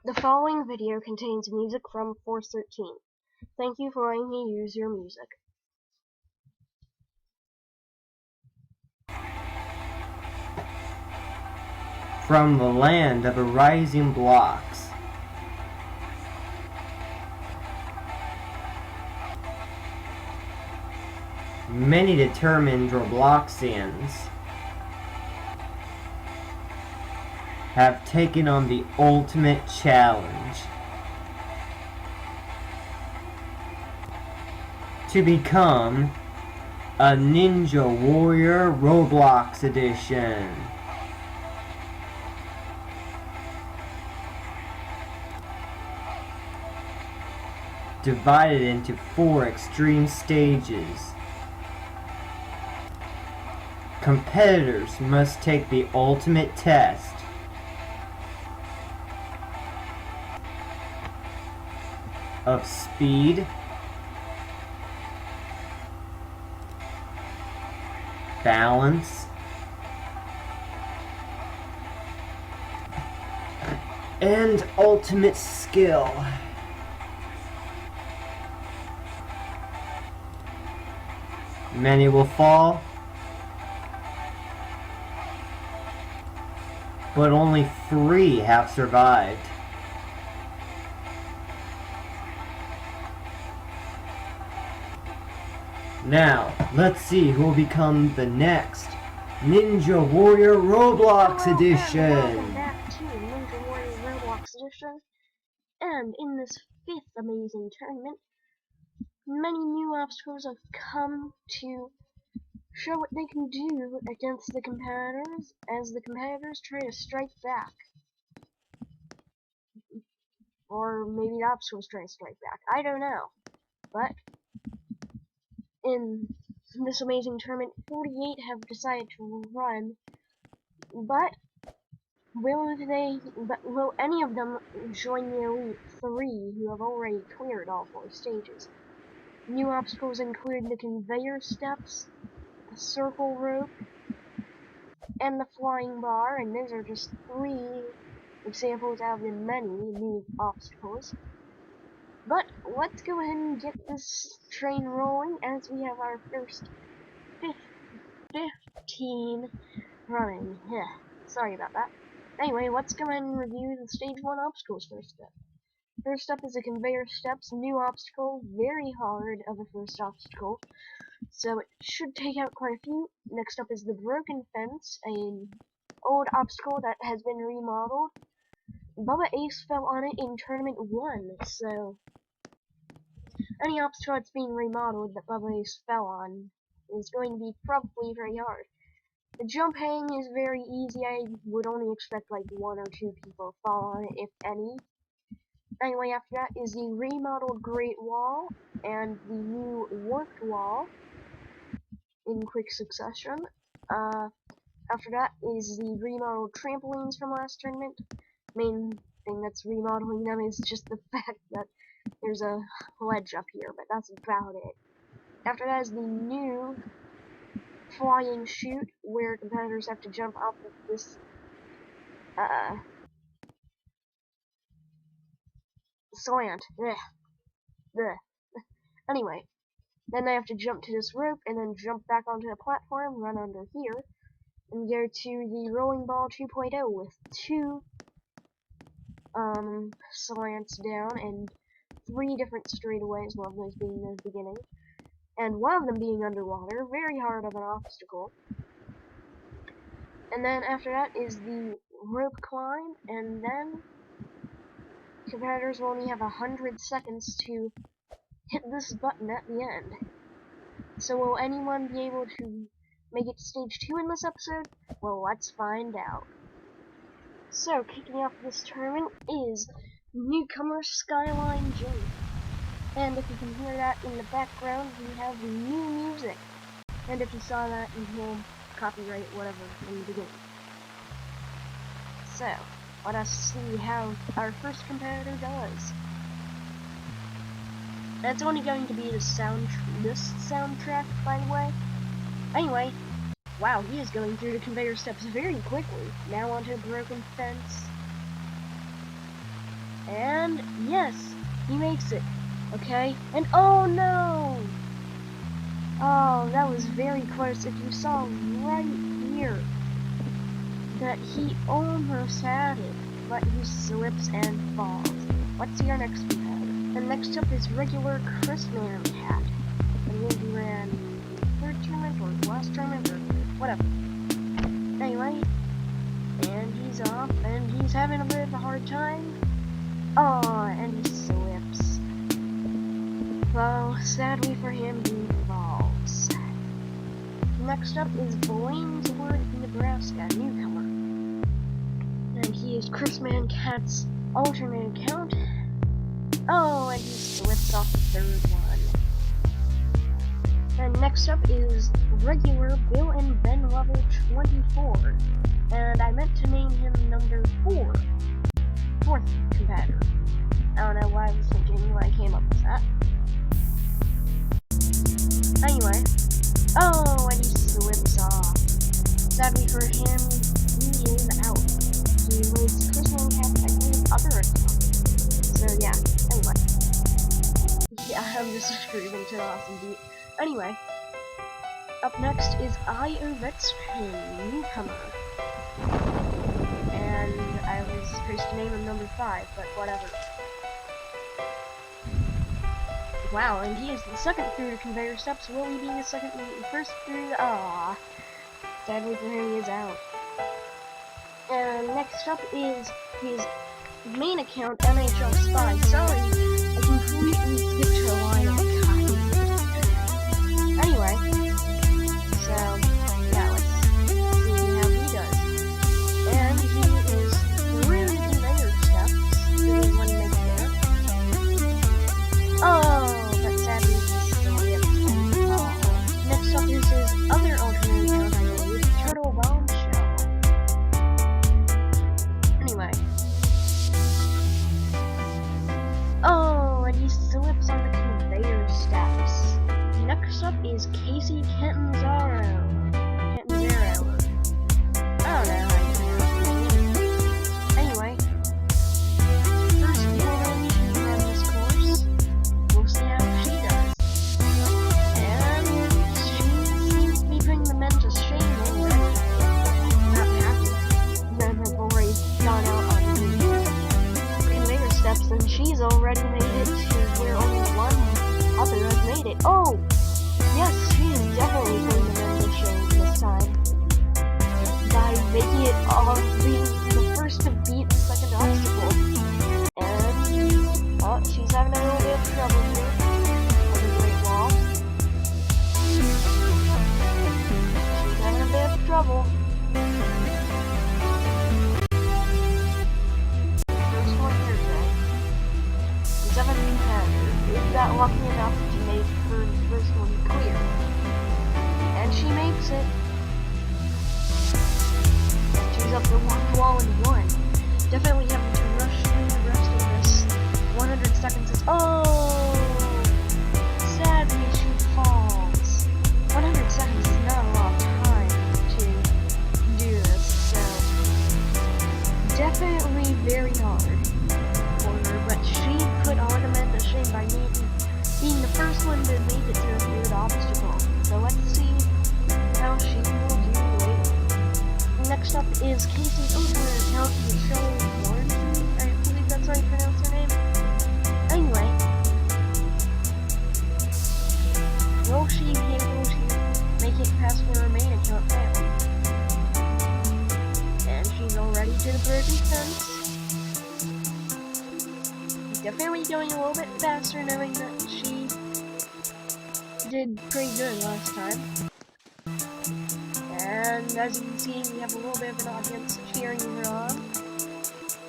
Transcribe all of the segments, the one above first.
The following video contains music from Force 13. Thank you for letting me use your music. From the land of arising blocks, many determined Robloxians have taken on the ultimate challenge to become a Ninja Warrior Roblox edition. Divided into 4 extreme stages. Competitors must take the ultimate test of speed, balance, and ultimate skill. Many will fall, but only 3 have survived. Now, let's see who will become the next Ninja Warrior Roblox edition. Welcome back to Ninja Warrior Roblox edition. And in this 5th amazing tournament, many new obstacles have come to show what they can do against the competitors as the competitors try to strike back. Or maybe the obstacles try to strike back. I don't know. But in this amazing tournament, 48 have decided to run. But will any of them join the Elite 3 who have already cleared all 4 stages? New obstacles include the conveyor steps, the circle rope, and the flying bar, and these are just 3 examples out of the many new obstacles. But let's go ahead and get this train rolling as we have our first 15 running. Yeah, sorry about that. Anyway, let's go ahead and review the stage 1 obstacles first up. First up is the conveyor steps, new obstacle, very hard of a first obstacle, so it should take out quite a few. Next up is the broken fence, an old obstacle that has been remodeled. Bubba Ace fell on it in Tournament 1, so any obstacle that's being remodeled that Bubba Ace fell on is going to be probably very hard. The jump hang is very easy. I would only expect like 1 or 2 people to fall on it, if any. Anyway, after that is the remodeled Great Wall and the new Warped Wall in quick succession. After that is the remodeled trampolines from last tournament. Main thing that's remodeling them is just the fact that there's a ledge up here, but that's about it. After that is the new flying chute, where competitors have to jump off of this slant. Blech. Anyway, then they have to jump to this rope and then jump back onto the platform, run under here, and go to the rolling ball 2.0 with 2 slants down and 3 different straightaways, one of those being the beginning, and one of them being underwater, very hard of an obstacle. And then after that is the rope climb, and then competitors will only have 100 seconds to hit this button at the end. So will anyone be able to make it to stage 2 in this episode? Well, let's find out. So, kicking off this tournament is Newcomer Skyline Jump. And if you can hear that in the background, we have the new music. And if you saw that, you will copyright whatever in the beginning. So, let us see how our first competitor does. That's only going to be this soundtrack, by the way. Anyway, wow, he is going through the conveyor steps very quickly. Now onto a broken fence. And yes, he makes it. Okay, and oh no! Oh, that was very close. If you saw right here that he almost had it, but he slips and falls. Let's see our next competitor. And next up is regular Chrisman Cat. I believe he ran third tournament or last tournament or whatever. Anyway, and he's off, and he's having a bit of a hard time. Oh, and he slips. Well, sadly for him, he falls. Next up is Blainswood, Nebraska, newcomer. And he is Chrisman Cat's alternate account. Oh, and he slips off the third one. And next up is regular Bill and Ben level 24. And I meant to name him number 4. Fourth competitor. I don't know why I was thinking when I came up with that. Anyway. Oh, and he slips off. Sadly for him, he is out. He was Chrisman Cat's other account. So yeah, anyway. Yeah, I'm just screaming to the awesome beat. Anyway, up next is Ovechkin, newcomer. And I was supposed to name him number 5, but whatever. Wow, and he is the second through the conveyor steps. Will he be the second and first through? Ah, sadly for him, he is out. And next up is his main account, NHL Spy. Sorry, I completely skipped her line of copy. Anyway, so yeah, let's see how he does. And he is through the conveyor steps. There is one right there. Oh, but sadly he's still in. Next up is his other alternate account, I believe, Turtle Bombshell. Anyway. Oh, and he slips on the conveyor steps. Next up is Casey Catanzaro. I don't know how you pronounce it. Anyway, first woman to run this course. We'll see how she does. And she seems to be putting the men to shame already. Not happy. Then her boy's gone out on the conveyor steps, and she's already made it to where only one other has made it. Oh! Yes, she is definitely putting the men to shame this time. By making it all being the first to beat the second obstacle. And, oh, she's having a little bit of trouble here. On the Great Wall. She's having a bit of trouble. First one here today. The 7th competitor is that lucky enough to make her first one clear. And she makes it. And she's up to one wall in one. Definitely having to rush through the rest of this. 100 seconds is. Oh! Sadly, she falls. 100 seconds is not a lot of time to do this, so. Definitely very hard for her, but she put Ornament to shame by being the first one to make it to the third obstacle. So let's see how she will do later. Next up is Casey's alternate account, Michelle Warren. I believe that's how you pronounce her name. Anyway, will she be able to make it past where her main account failed? And she's already to the broken fence. Definitely going a little bit faster, knowing that she did pretty good last time. And as you can see, we have a little bit of an audience cheering her on,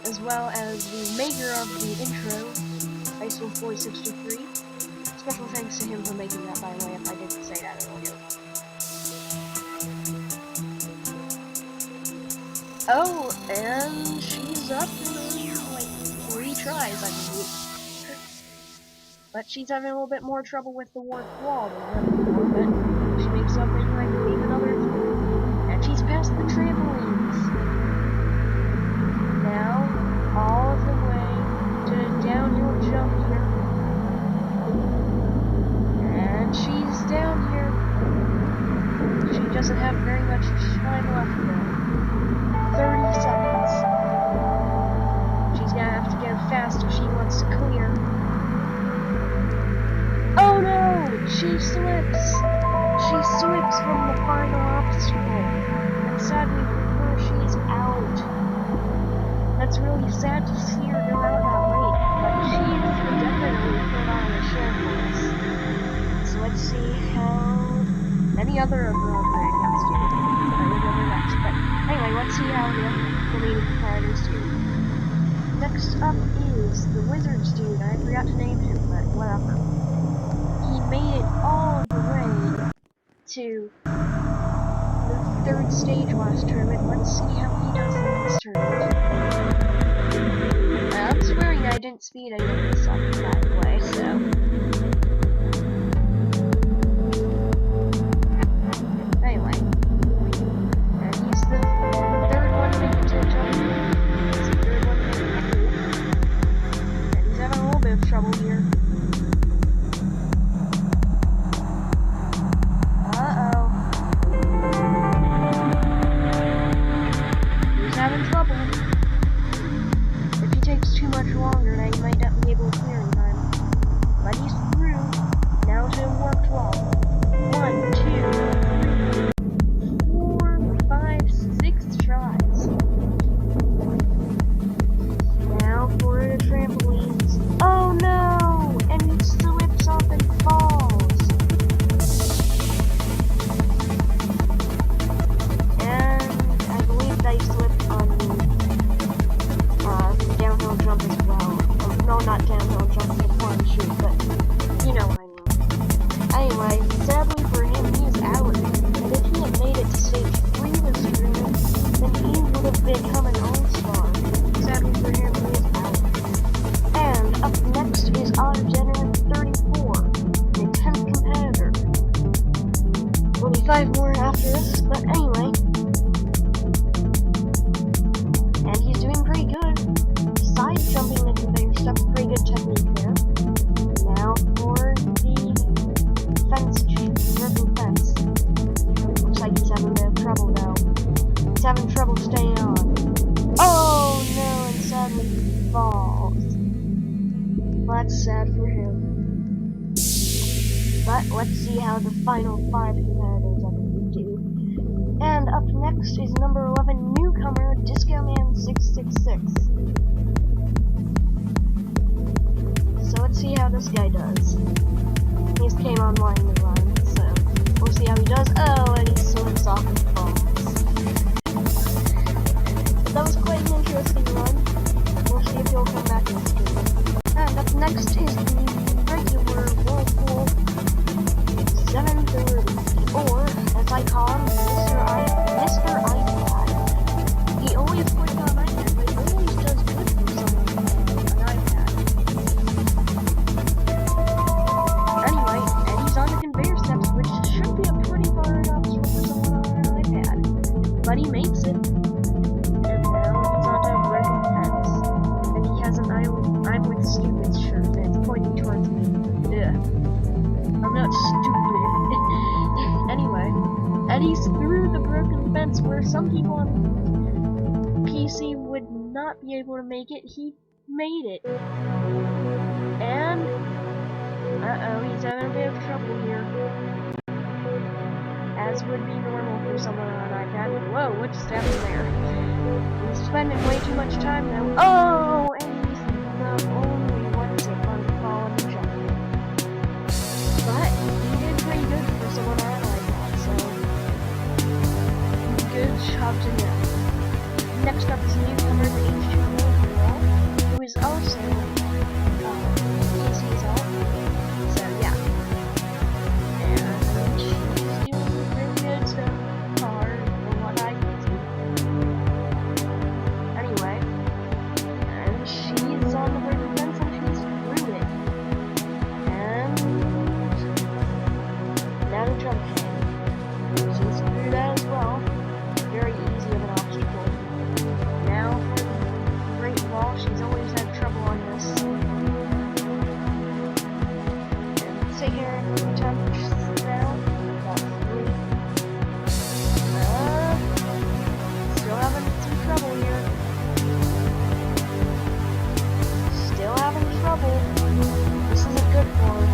as well as the maker of the intro, ISO463. Special thanks to him for making that, by the way, if I didn't say that earlier. Oh, and she's up in like 3 tries, I believe. But she's having a little bit more trouble with the warped wall than her before, but she makes up in, I believe, another 3. And she's past the trampolines. Now, all of the way to she slips. She slips from the final obstacle. And sadly for her, she's out. That's really sad to see her go out that late, but she will definitely put on a show for us. So let's see how any other of her alternate accounts do. I will go over next. But anyway, let's see how the remaining competitors do. Next up is the Wizards dude. I forgot to name him, but whatever. He made it all the way to the third stage last tournament. Let's see how he does in this tournament. I'm swearing I didn't speed any of this up, by the way, so. Anyway. And he's the third one to make it to the jump. He's the third one to make it through. And he's having a little bit of trouble here. He's having trouble. If he takes too much longer, then he might not be able to clear in time. But he's through. Now to work well. 1, 2, 3, 4, 5, 6 tries. Now for the trampolines. Oh no! And he slips off and falls. And I believe they slipped on the downhill jump as well. No, not downhill jump, the one shoot, but you know what I mean. Anyway, sadly for him, he's out. And if he had made it to stage 3 this tournament, then he would have become an all-star. Sadly for him, he is out. And up next is Autogener 34, the 10th competitor. There'll be 5 more after this, but anyway. And he's doing pretty good. Side jumping the conveyor step, pretty good technique there. Now for the fence, broken fence. Looks like he's having a bit of trouble though. He's having trouble staying on. Oh no, and sadly he falls. Well, that's sad for him. But let's see how the final 5 competitors ever do. And up next is number 11 newcomer, Disco Man 666. So let's see how this guy does. He just came online to run, so we'll see how he does. Oh, and he slips off and falls. But that was quite an interesting run. We'll see if he'll come back next game. And up next is the regular Whirlpool 730, or as I call him, Mr. iPad. He always plays on iPad, but he always does good for someone on an iPad. Anyway, and he's on the conveyor steps, which should be a pretty hard obstacle for someone on an iPad. But he makes it. And now he's onto a broken fence. And he has an I'm with stupid shirt, and it's pointing towards me. Ugh. I'm not stupid. Anyway, and he's through the broken fence where some people on PC would not be able to make it. He made it. And he's having a bit of trouble here. As would be normal for someone on an iPad. Whoa, what just happened there? He's spending way too much time now. Oh, and he's the only one to fall on the jump. But he did pretty good for someone on an iPad, so good job to him. Next up is newcomer the H2O, who is also PC's off. So yeah. And she's doing really good so far from what I can see. Anyway, and she's on the broken fence and she's through it. And now to jump in. She's through that as well. Very easy of an obstacle. Now for the Great Wall, she's always had trouble on this. And sit here and attempt now. About 3. Still having some trouble here. Still having trouble. This isn't good for her.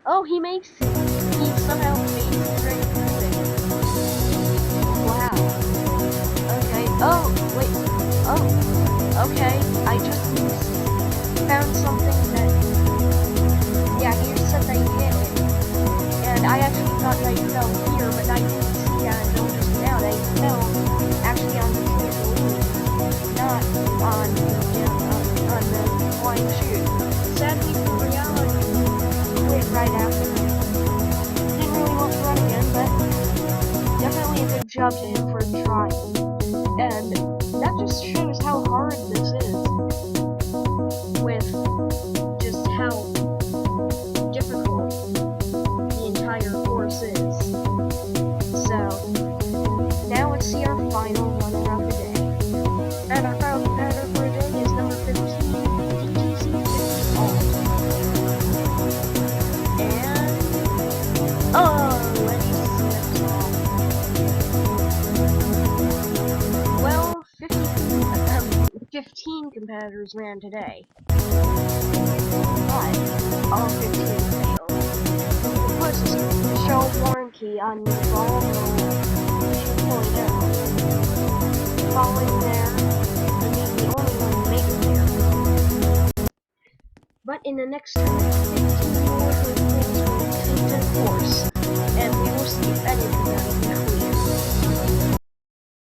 Oh, he makes it. He somehow makes it right through it. Wow. Okay. Oh, wait. Oh, okay. I just found something that. Yeah, you said that you hit it. And I actually thought that you fell here, but I didn't see that until just now. That you fell actually on the trampoline, not on the flying chute. Sadly, for reality, you quit right after. Didn't really want to run again, but definitely a good job to him for trying. And that just shows how hard this is, with just how difficult the entire course is. So, now let's see our final runner of the day. And our final competitor for today is number 15, DTC 50 Alt. And, let's see that. Well, 15 competitors ran today. But, all 15 failed. Of course, the show warranty on the ball 2.0. Falling there, I mean the only one who made it there. But in the next 15 more things will take their course, and we will see if any of them are